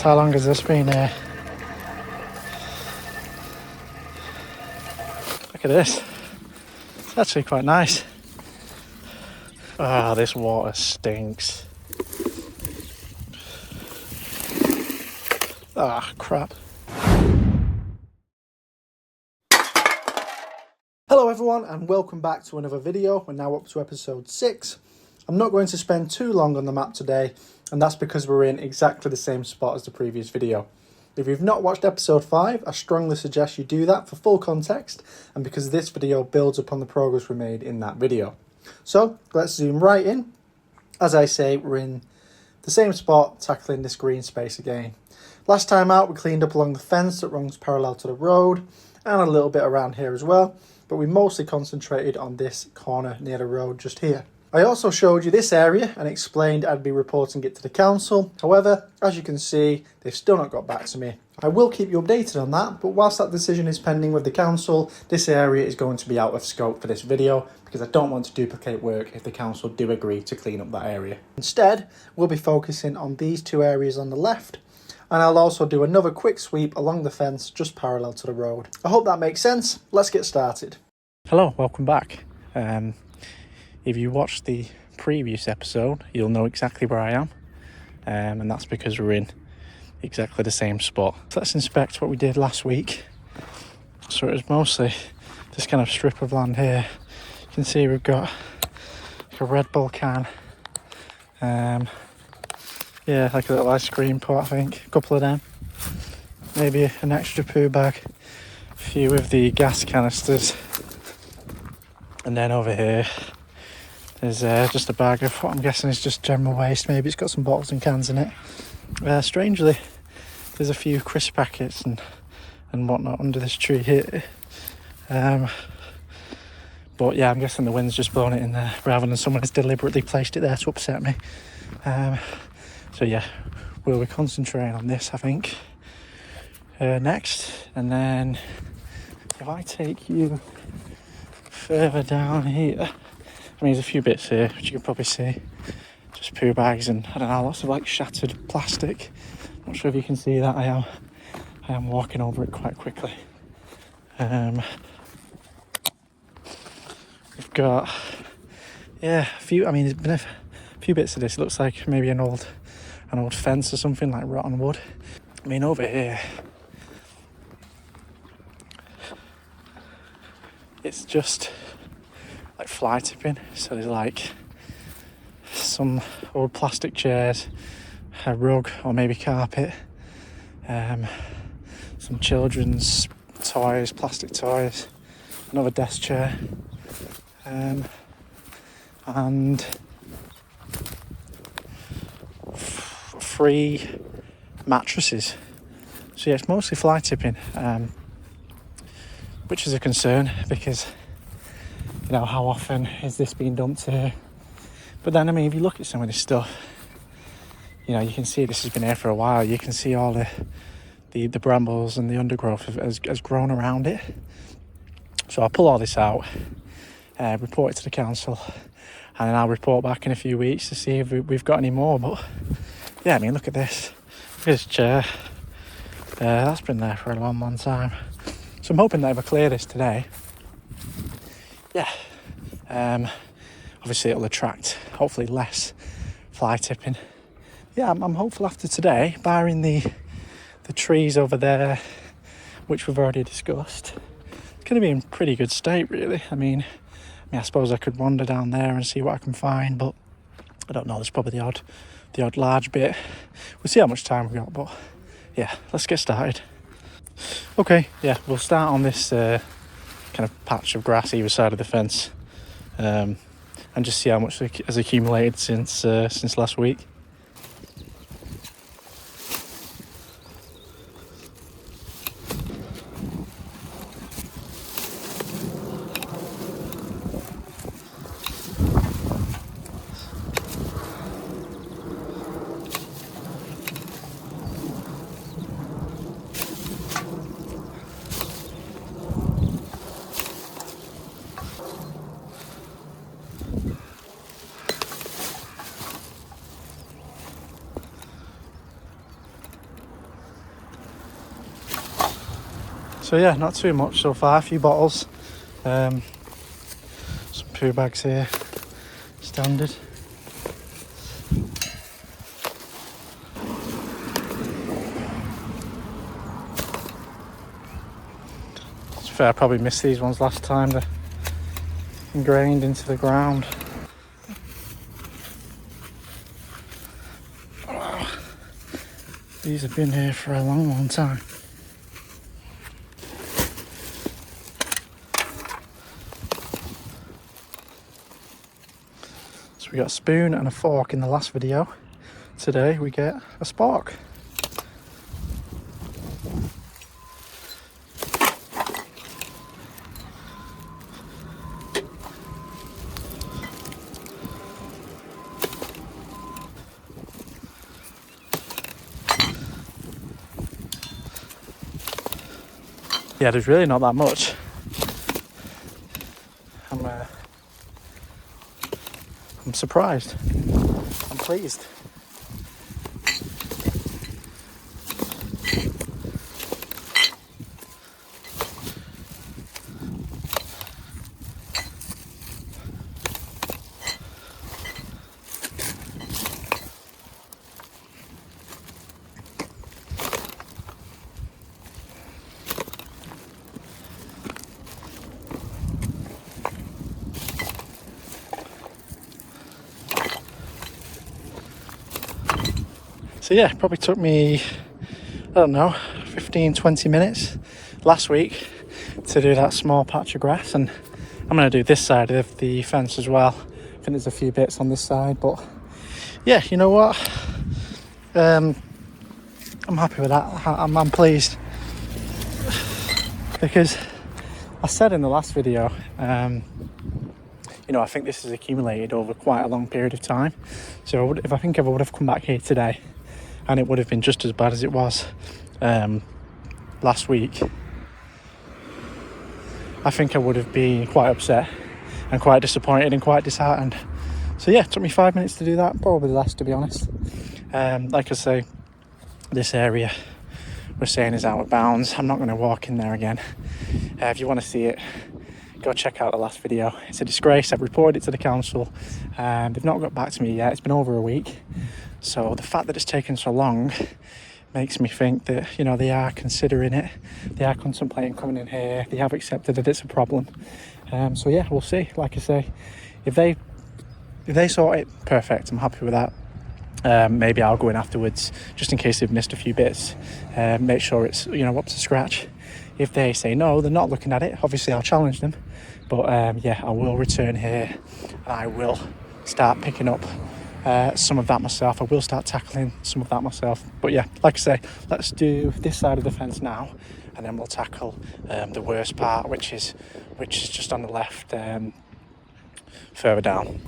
How long has this been here? Look at this. It's actually quite nice. Ah, this water stinks. Ah, crap. Hello everyone and welcome back to another video. We're now up to episode 6. I'm not going to spend too long on the map today, and that's because we're in exactly the same spot as the previous video. If you've not watched episode 5, I strongly suggest you do that for full context, and because this video builds upon the progress we made in that video. So let's zoom right in. As I say, we're in the same spot, tackling this green space again. Last time out we cleaned up along the fence that runs parallel to the road, and a little bit around here as well, but we mostly concentrated on this corner near the road just here. I also showed you this area and explained I'd be reporting it to the council. However, as you can see, they've still not got back to me. I will keep you updated on that, but whilst that decision is pending with the council, this area is going to be out of scope for this video because I don't want to duplicate work if the council do agree to clean up that area. Instead, we'll be focusing on these two areas on the left, and I'll also do another quick sweep along the fence just parallel to the road. I hope that makes sense. Let's get started. Hello, welcome back. If you watched the previous episode, you'll know exactly where I am, and that's because we're in exactly the same spot. So let's inspect what we did last week. So it was mostly this kind of strip of land here. You can see we've got like a Red Bull can, yeah, like a little ice cream pot, I think, a couple of them, maybe an extra poo bag, a few of the gas canisters, and then over here there's just a bag of what I'm guessing is just general waste. Maybe it's got some bottles and cans in it. Strangely, there's a few crisp packets and whatnot under this tree here. But yeah, I'm guessing the wind's just blown it in there rather than someone has deliberately placed it there to upset me. So yeah, we'll be concentrating on this, I think, next. And then if I take you further down here, I mean, there's a few bits here, which you can probably see. Just poo bags and, I don't know, lots of like shattered plastic. Not sure if you can see that. I am walking over it quite quickly. We've got, yeah, a few, I mean, there's been a few bits of this. It looks like maybe an old fence or something, like rotten wood. I mean, over here, it's just like fly tipping. So there's like some old plastic chairs, a rug or maybe carpet, some children's toys, plastic toys, another desk chair, and free mattresses. So yeah, it's mostly fly tipping, which is a concern because, you know, how often is this being dumped here? But then, I mean, if you look at some of this stuff, you know, you can see this has been here for a while. You can see all the brambles and the undergrowth has grown around it. So I'll pull all this out, report it to the council, and then I'll report back in a few weeks to see if we've got any more. But yeah, I mean, look at this. Look at this chair. That's been there for a long, long time. So I'm hoping that if I clear this today, yeah, obviously it'll attract hopefully less fly tipping. Yeah, I'm hopeful after today, barring the trees over there, which we've already discussed, it's going to be in pretty good state, really. I mean, I suppose I could wander down there and see what I can find, but I don't know. There's probably the odd large bit. We'll see how much time we've got, but yeah, let's get started. Okay, yeah, we'll start on this kind of patch of grass either side of the fence, and just see how much has accumulated since last week. So yeah, not too much so far. A few bottles, some poo bags here, standard. It's fair, I probably missed these ones last time. They're ingrained into the ground. Oh, these have been here for a long, long time. So we got a spoon and a fork in the last video. Today we get a spork. Yeah, there's really not that much. I'm surprised. I'm pleased. So yeah, probably took me, I don't know, 15-20 minutes last week to do that small patch of grass, and I'm going to do this side of the fence as well. I think there's a few bits on this side, but yeah, you know what, I'm happy with that. I'm pleased, because I said in the last video, you know, I think this has accumulated over quite a long period of time. So if I would have come back here today and it would have been just as bad as it was last week, I think I would have been quite upset and quite disappointed and quite disheartened. So yeah, it took me 5 minutes to do that, probably less, to be honest. Like I say, this area we're saying is out of bounds. I'm not going to walk in there again. If you want to see it, go check out the last video. It's a disgrace. I've reported it to the council. They've not got back to me yet. It's been over a week. So the fact that it's taken so long makes me think that, you know, they are considering it. They are contemplating coming in here. They have accepted that it's a problem. So yeah, we'll see. Like I say, if they sort it, perfect. I'm happy with that. Maybe I'll go in afterwards, just in case they've missed a few bits. Make sure it's, you know, up to scratch. If they say no, they're not looking at it, obviously I'll challenge them. But yeah, I will return here and I will start picking up some of that myself. I will start tackling some of that myself. But yeah, like I say, let's do this side of the fence now, and then we'll tackle the worst part, which is just on the left, further down.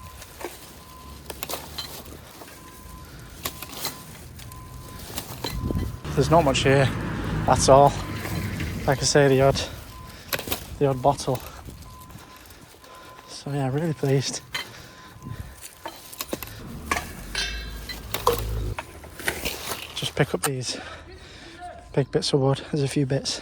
There's not much here at all. Like I say, the odd bottle. So yeah, really pleased. Just pick up these big bits of wood. There's a few bits.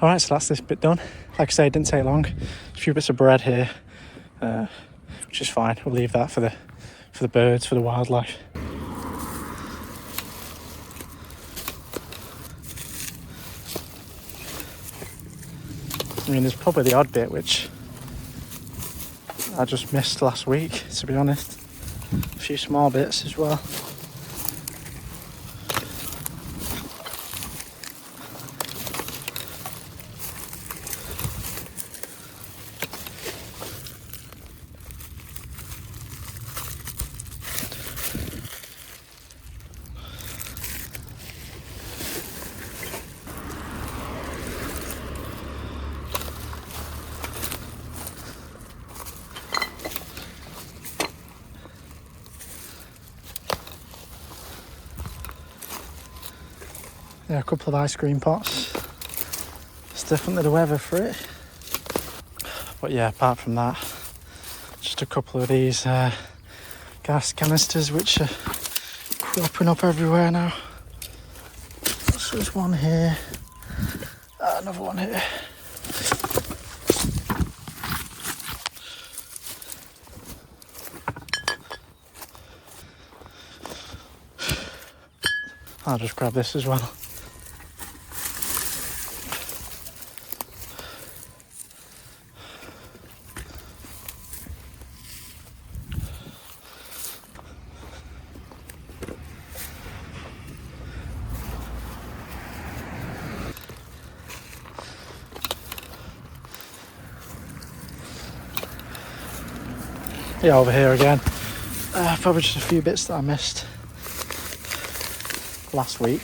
Alright, so that's this bit done. Like I say, it didn't take long. A few bits of bread here, which is fine. We'll leave that for the birds, for the wildlife. I mean, there's probably the odd bit which I just missed last week, to be honest. A few small bits as well. Yeah, a couple of ice cream pots. It's definitely the weather for it. But yeah, apart from that, just a couple of these gas canisters which are cropping up everywhere now. So there's one here, another one here. I'll just grab this as well. Yeah, over here again. Probably just a few bits that I missed last week.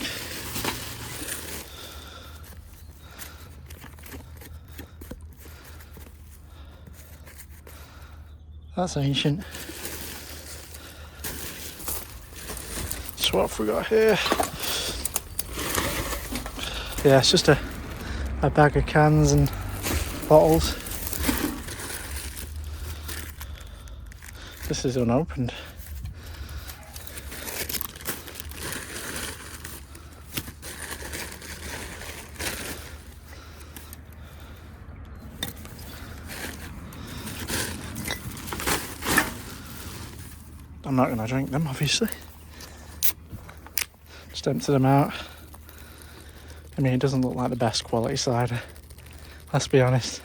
That's ancient. So what have we got here? Yeah, it's just a bag of cans and bottles. This is unopened. I'm not going to drink them, obviously. Just empty them out. I mean, it doesn't look like the best quality cider, let's be honest.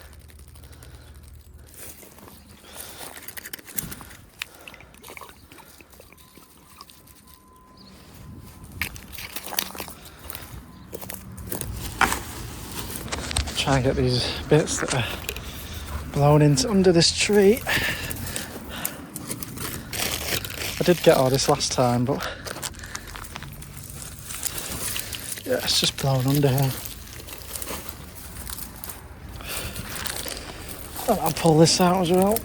Try and get these bits that are blown into under this tree. I did get all this last time, but yeah, it's just blown under here. And I'll pull this out as well.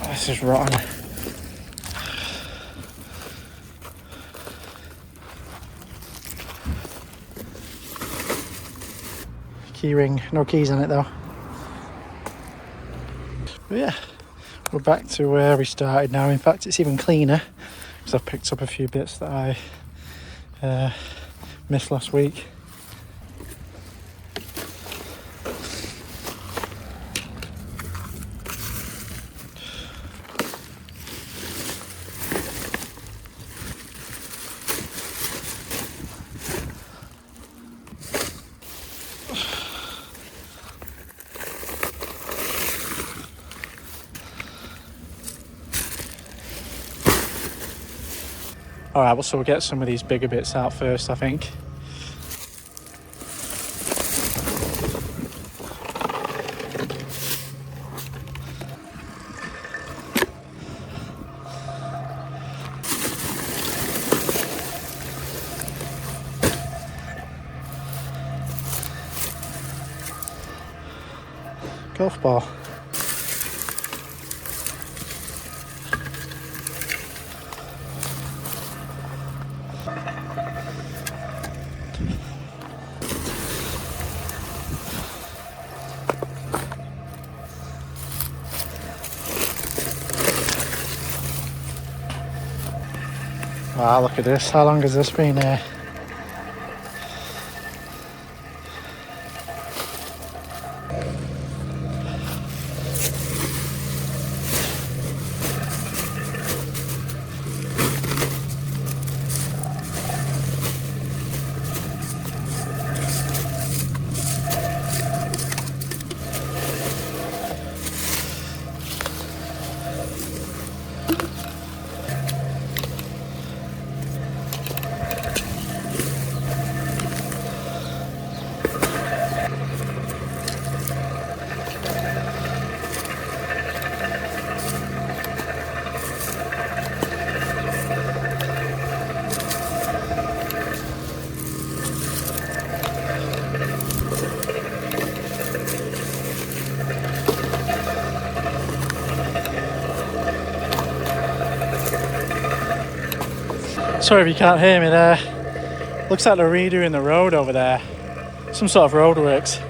This is rotten. Key ring, no keys on it though. But yeah, we're back to where we started now. In fact, it's even cleaner because I've picked up a few bits that I missed last week. Alright, well, so we'll get some of these bigger bits out first, I think. Golf ball. Wow, look at this. How long has this been here? Sorry if you can't hear me there. Looks like they're redoing the road over there. Some sort of roadworks.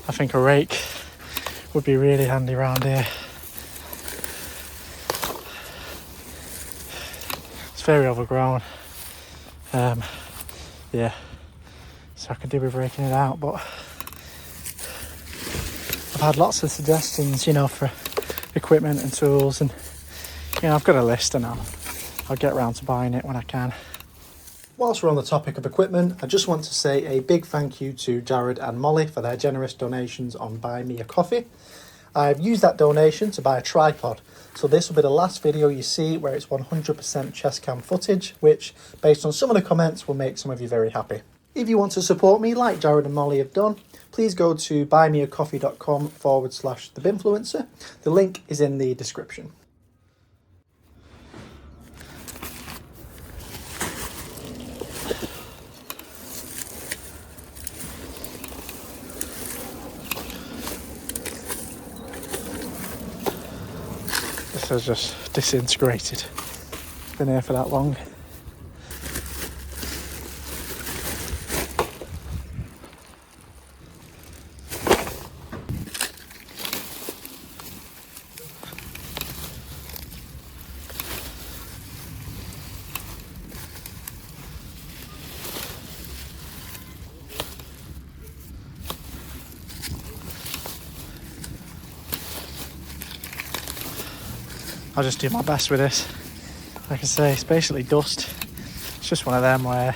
I think a rake would be really handy around here. It's very overgrown. Yeah, so I could do with raking it out, but I've had lots of suggestions, you know, for equipment and tools, and you know, I've got a list and I'll get around to buying it when I can. Whilst we're on the topic of equipment, I just want to say a big thank you to Jared and Molly for their generous donations on Buy Me a Coffee. I've used that donation to buy a tripod, so this will be the last video you see where it's 100% chest cam footage, which, based on some of the comments, will make some of you very happy. If you want to support me like Jared and Molly have done, please go to buymeacoffee.com/the Binfluencer. The link is in the description. This has just disintegrated. Been here for that long. I'll just do my best with this. Like I say, it's basically dust. It's just one of them where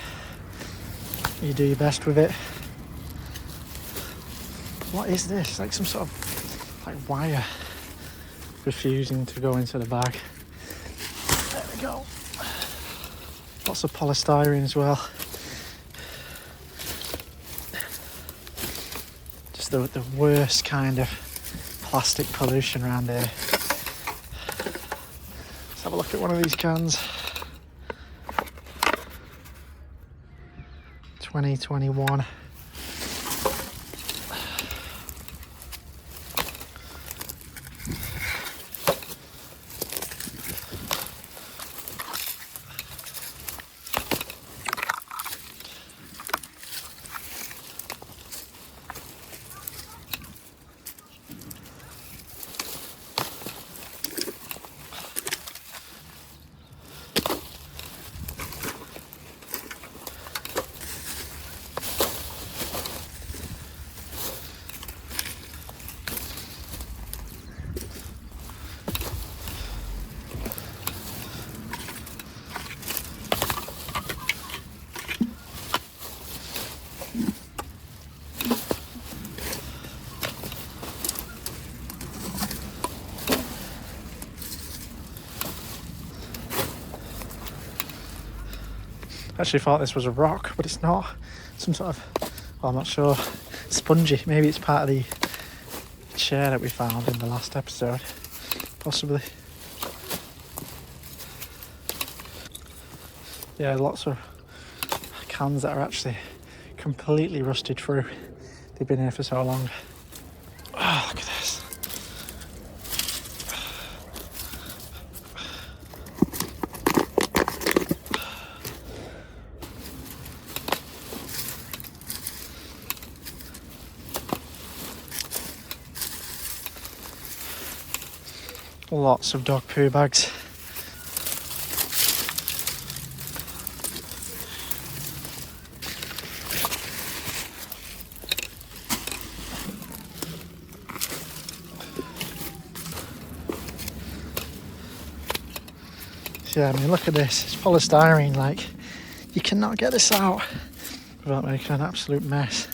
you do your best with it. What is this? Like some sort of like wire refusing to go into the bag. There we go. Lots of polystyrene as well. Just the worst kind of plastic pollution around here. Let's have a look at one of these cans. 2021. Actually thought this was a rock, but it's not. Some sort of, well, I'm not sure, spongy. Maybe it's part of the chair that we found in the last episode, possibly. Yeah, lots of cans that are actually completely rusted through. They've been here for so long. Oh, look at this. Lots of dog poo bags. Yeah, I mean, look at this. It's polystyrene. Like, you cannot get this out without making an absolute mess.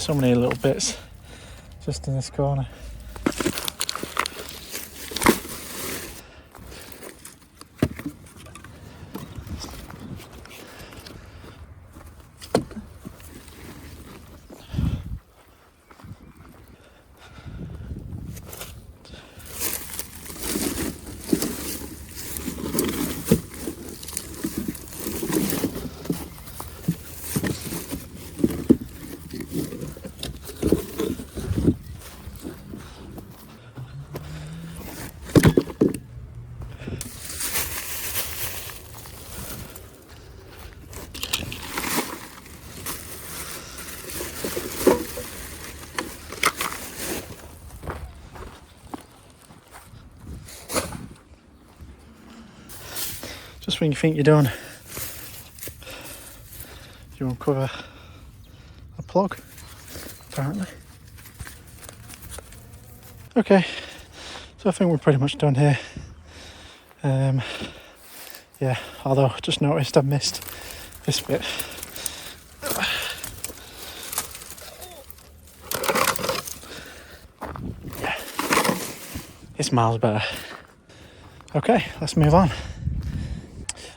So many little bits just in this corner. Just when you think you're done, you uncover a plug, apparently. Okay, so I think we're pretty much done here. Yeah, although I just noticed I've missed this bit. Yeah, it's miles better. Okay, let's move on.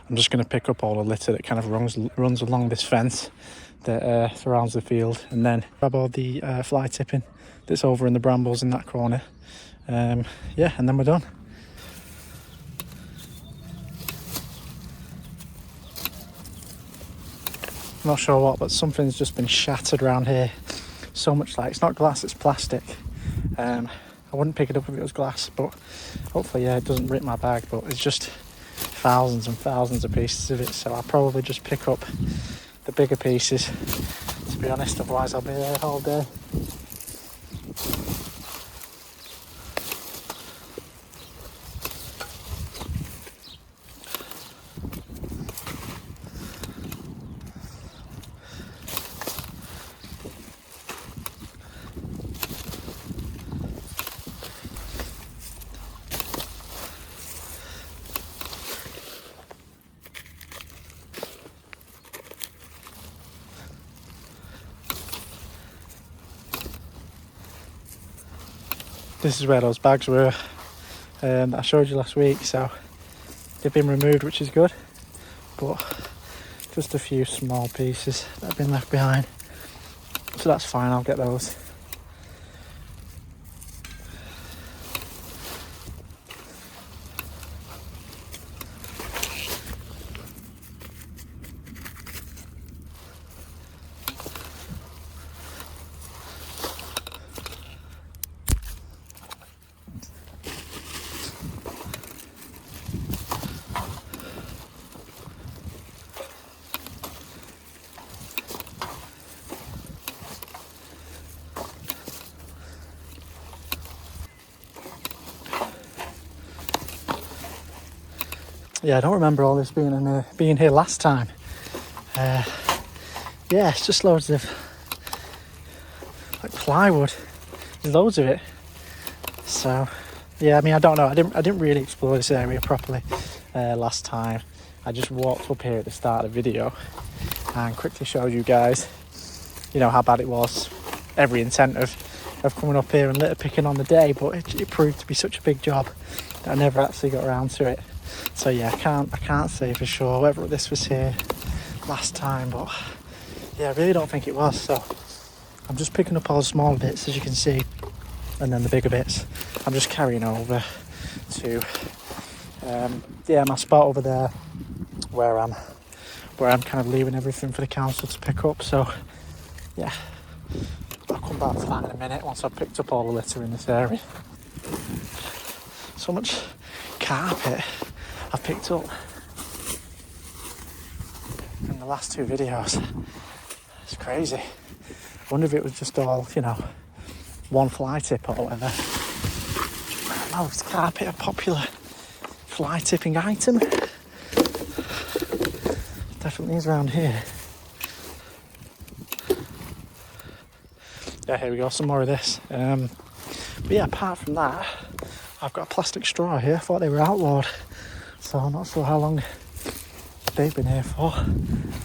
I'm just going to pick up all the litter that kind of runs along this fence that surrounds the field, and then grab all the fly tipping that's over in the brambles in that corner. Yeah, and then we're done. I'm not sure what, but something's just been shattered around here. So much, like, it's not glass, it's plastic. I wouldn't pick it up if it was glass, but hopefully, yeah, it doesn't rip my bag. But it's just thousands and thousands of pieces of it, so I'll probably just pick up the bigger pieces, to be honest, otherwise I'll be there all day. This is where those bags were that I showed you last week, so they've been removed, which is good, but just a few small pieces that have been left behind, so that's fine, I'll get those. Yeah, I don't remember all this being here last time. Yeah, it's just loads of like plywood. There's loads of it. So yeah, I mean, I don't know. I didn't really explore this area properly last time. I just walked up here at the start of the video and quickly showed you guys, you know, how bad it was. Every intent of coming up here and litter picking on the day, but it proved to be such a big job that I never actually got around to it. So yeah, I can't say for sure whether this was here last time, but yeah, I really don't think it was. So I'm just picking up all the small bits, as you can see, and then the bigger bits I'm just carrying over to yeah, my spot over there where I'm kind of leaving everything for the council to pick up. So yeah, I'll come back to that in a minute once I've picked up all the litter in this area. So much carpet I've picked up in the last two videos. It's crazy. I wonder if it was just all, you know, one fly tip or whatever. I don't know, is carpet a popular fly tipping item? Definitely is around here. Yeah, here we go, some more of this. But yeah, apart from that, I've got a plastic straw here. I thought they were outlawed, so I'm not sure how long they've been here for. I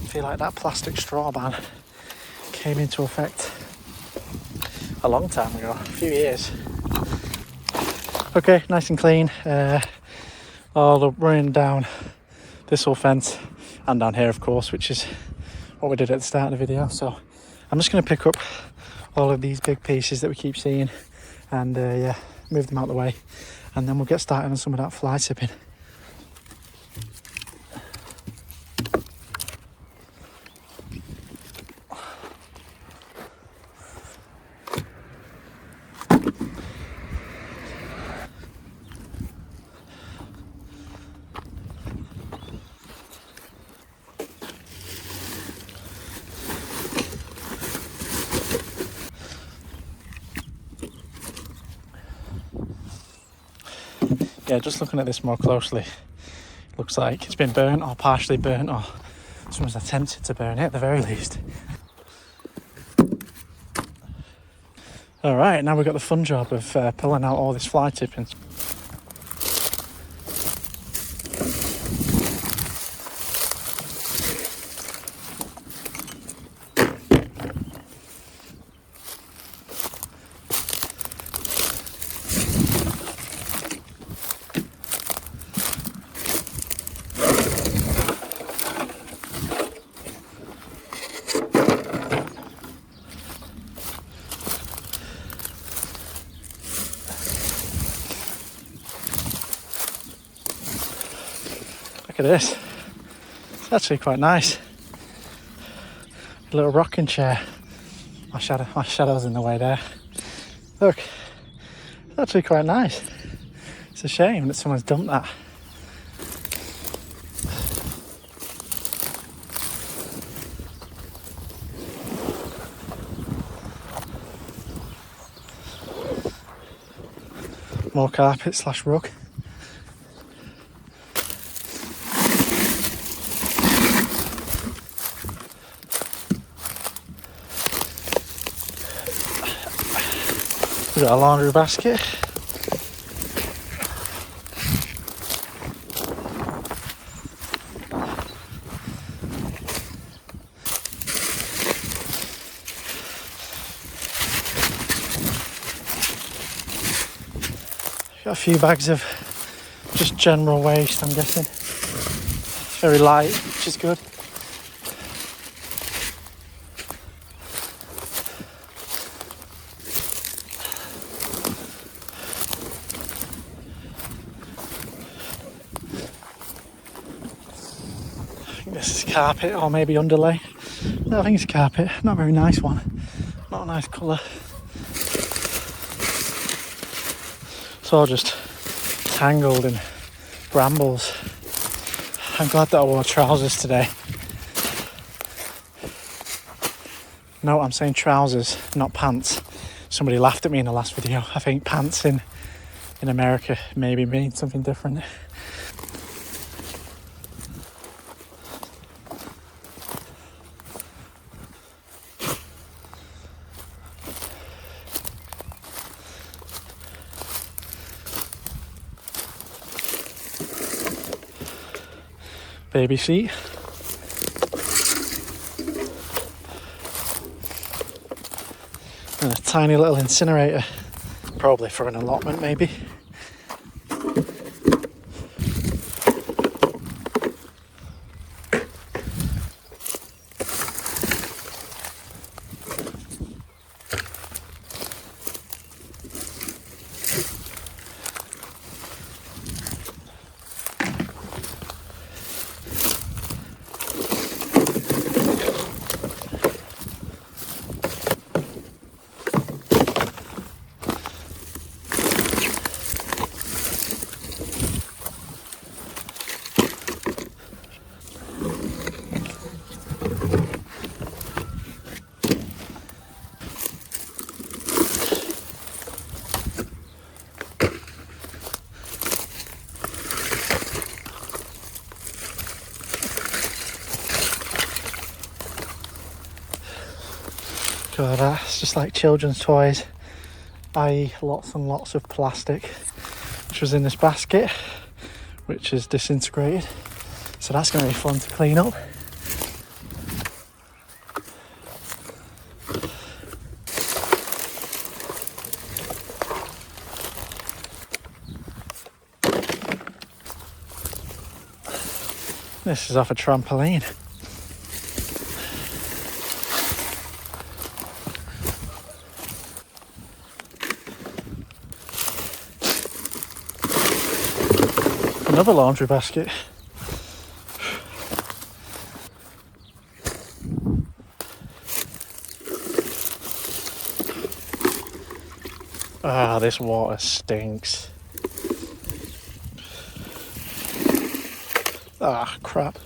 feel like that plastic straw ban came into effect a long time ago, a few years. Okay, nice and clean. All the running down this whole fence and down here, of course, which is what we did at the start of the video. So I'm just going to pick up all of these big pieces that we keep seeing and yeah, move them out of the way, and then we'll get started on some of that fly tipping. Yeah, just looking at this more closely, looks like it's been burnt or partially burnt, or someone's attempted to burn it at the very least. Alright, now we've got the fun job of pulling out all this fly tipping. Look at this, it's actually quite nice. A little rocking chair. My shadow's in the way there. Look, it's actually quite nice. It's a shame that someone's dumped that. More carpet / rug. We've got a laundry basket. Got a few bags of just general waste, I'm guessing. It's very light, which is good. This is carpet or maybe underlay. No, I think it's carpet. Not a very nice one. Not a nice colour. It's all just tangled in brambles. I'm glad that I wore trousers today. No, I'm saying trousers, not pants. Somebody laughed at me in the last video. I think pants in America maybe mean something different. Baby seat. And a tiny little incinerator, probably for an allotment maybe. Look at that, it's just like children's toys, i.e. lots and lots of plastic, which was in this basket, which is disintegrated. So that's going to be fun to clean up. This is off a trampoline. Another laundry basket. Ah, this water stinks. Ah, crap.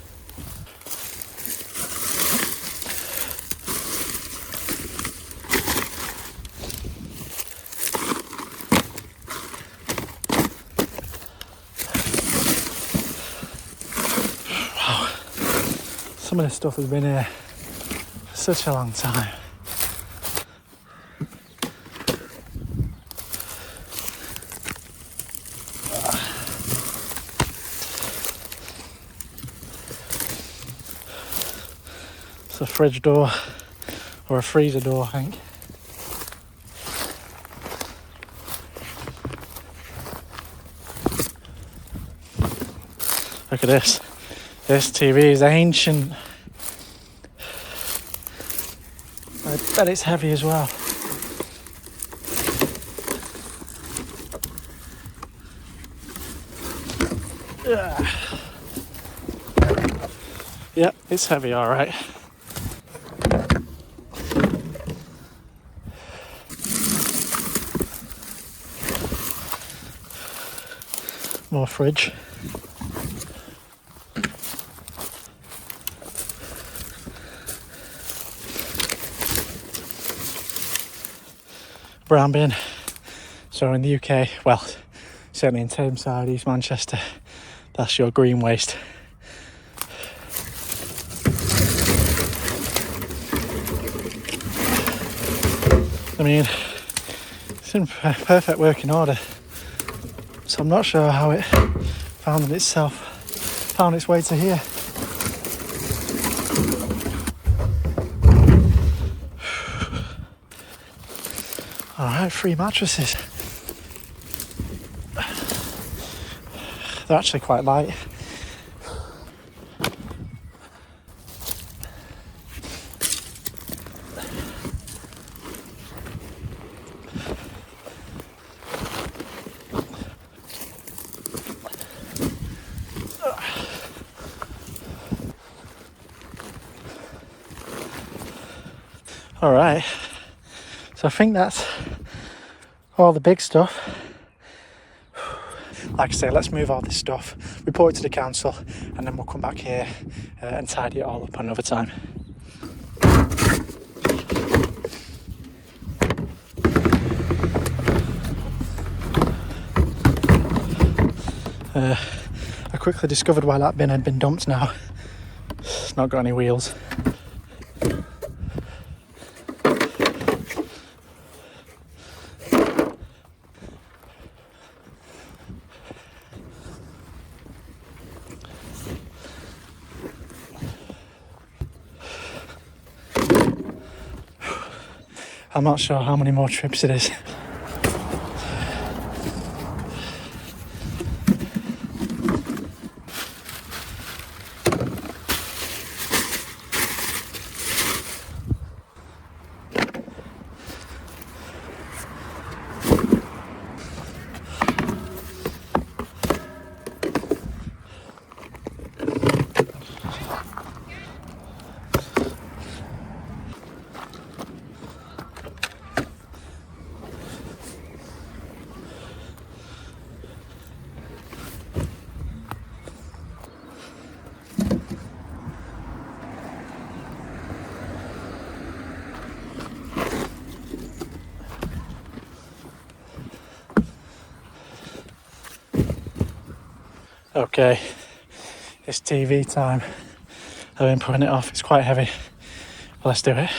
Wow. Some of this stuff has been here for such a long time. A fridge door or a freezer door, I think. Look at this. This TV is ancient. I bet it's heavy as well. Yep, it's heavy, all right. More fridge. Brown bin. So in the UK, well, certainly in Tameside, East Manchester, that's your green waste. I mean, it's in perfect working order. So I'm not sure how it found its way to here. Alright, 3 mattresses. They're actually quite light. All right, so I think that's all the big stuff. Like I say, let's move all this stuff, report it to the council, and then we'll come back here and tidy it all up another time. I quickly discovered why that bin had been dumped now. It's not got any wheels. I'm not sure how many more trips it is. Okay, it's TV time. I've been putting it off, it's quite heavy. Well, let's do it.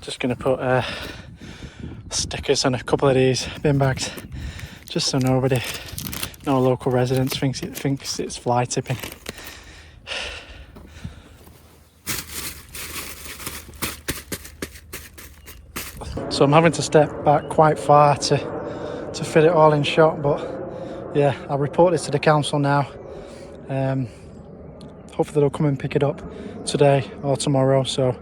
Just going to put stickers on a couple of these bin bags, just so no local residents thinks it's fly tipping. So I'm having to step back quite far to fit it all in shot, but yeah, I'll report this to the council now. Hopefully they'll come and pick it up today or tomorrow, so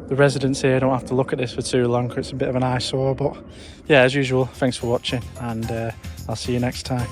the residents here don't have to look at this for too long, because it's a bit of an eyesore. But yeah, as usual, thanks for watching, and I'll see you next time.